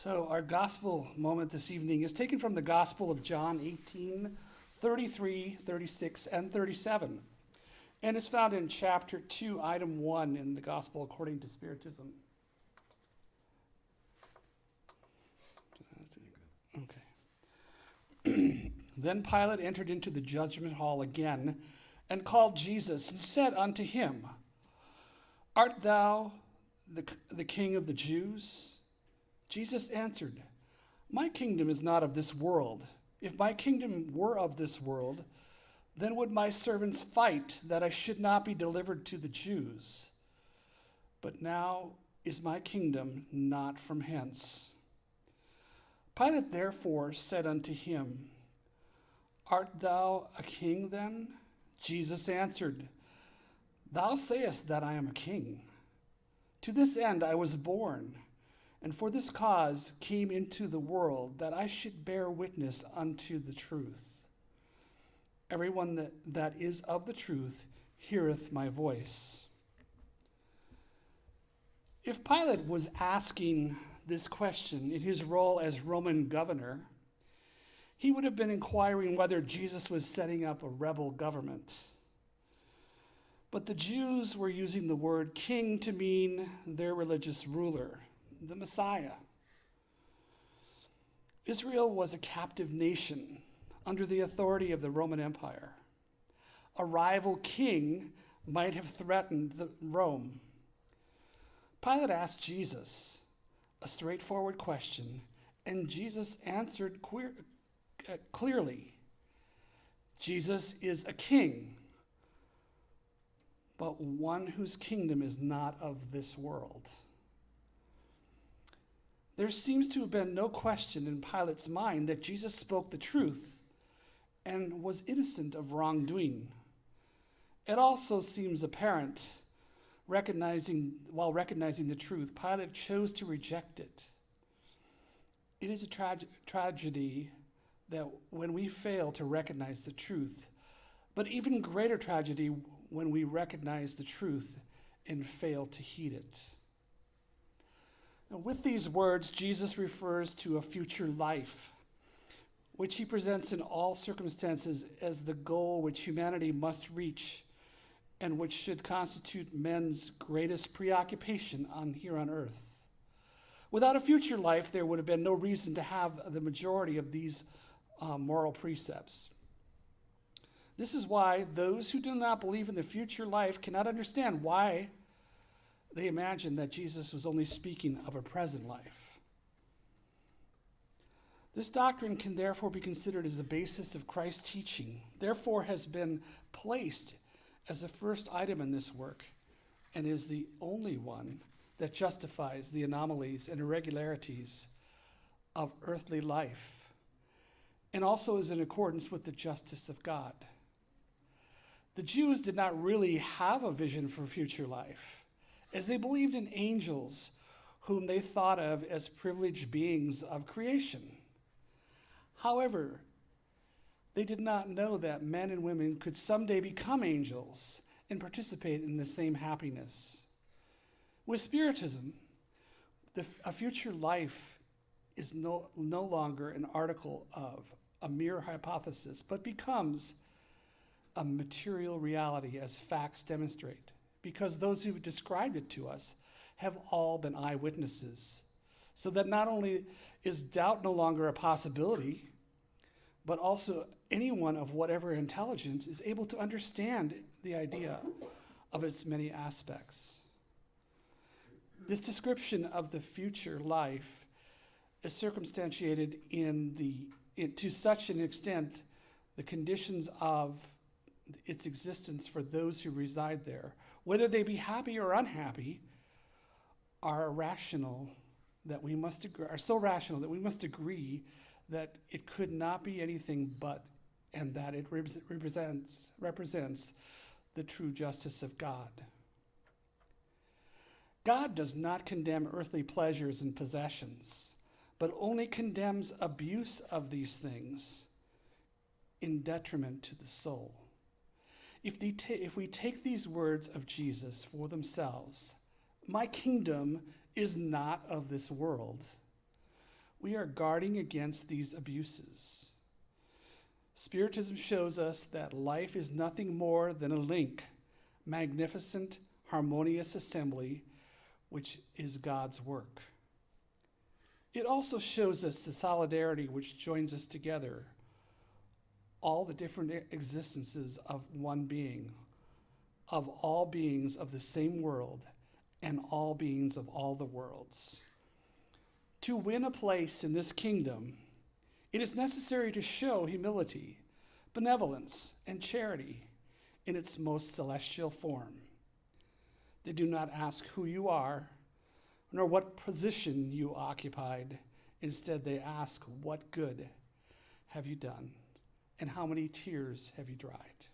So our gospel moment this evening is taken from the Gospel of John 18, 33, 36, and 37, and is found in chapter 2, item 1 in the Gospel according to Spiritism. Okay. Then Pilate entered into the judgment hall again and called Jesus and said unto him, Art thou the king of the Jews? Jesus answered, My kingdom is not of this world. If my kingdom were of this world, then would my servants fight that I should not be delivered to the Jews. But now is my kingdom not from hence. Pilate therefore said unto him, Art thou a king then? Jesus answered, Thou sayest that I am a king. To this end I was born, and for this cause came into the world, that I should bear witness unto the truth. Everyone that is of the truth heareth my voice. If Pilate was asking this question in his role as Roman governor, he would have been inquiring whether Jesus was setting up a rebel government. But the Jews were using the word king to mean their religious ruler, the Messiah. Israel was a captive nation under the authority of the Roman Empire. A rival king might have threatened Rome. Pilate asked Jesus a straightforward question, and Jesus answered clearly. Jesus is a king, but one whose kingdom is not of this world. There seems to have been no question in Pilate's mind that Jesus spoke the truth and was innocent of wrongdoing. It also seems apparent, while recognizing the truth, Pilate chose to reject it. It is a tragedy that when we fail to recognize the truth, but even greater tragedy when we recognize the truth and fail to heed it. Now, with these words, Jesus refers to a future life, which he presents in all circumstances as the goal which humanity must reach and which should constitute men's greatest preoccupation here on earth. Without a future life, there would have been no reason to have the majority of these moral precepts. This is why those who do not believe in the future life cannot understand why they imagine that Jesus was only speaking of a present life. This doctrine can therefore be considered as the basis of Christ's teaching, therefore has been placed as the first item in this work, and is the only one that justifies the anomalies and irregularities of earthly life, and also is in accordance with the justice of God. The Jews did not really have a vision for future life, as they believed in angels whom they thought of as privileged beings of creation. However, they did not know that men and women could someday become angels and participate in the same happiness. With Spiritism, a future life is no longer an article of a mere hypothesis, but becomes a material reality as facts demonstrate, because those who described it to us have all been eyewitnesses, so that not only is doubt no longer a possibility, but also anyone of whatever intelligence is able to understand the idea of its many aspects. This description of the future life is circumstantiated to such an extent the conditions of its existence for those who reside there, whether they be happy or unhappy, are so rational that we must agree that it could not be anything but, and that it represents the true justice of God. God does not condemn earthly pleasures and possessions, but only condemns abuse of these things in detriment to the soul. If we take these words of Jesus for themselves, my kingdom is not of this world, we are guarding against these abuses. Spiritism shows us that life is nothing more than a link, magnificent, harmonious assembly, which is God's work. It also shows us the solidarity which joins us together, all the different existences of one being, of all beings of the same world, and all beings of all the worlds. To win a place in this kingdom, it is necessary to show humility, benevolence, and charity in its most celestial form. They do not ask who you are, nor what position you occupied. Instead, they ask, what good have you done, and how many tears have you dried?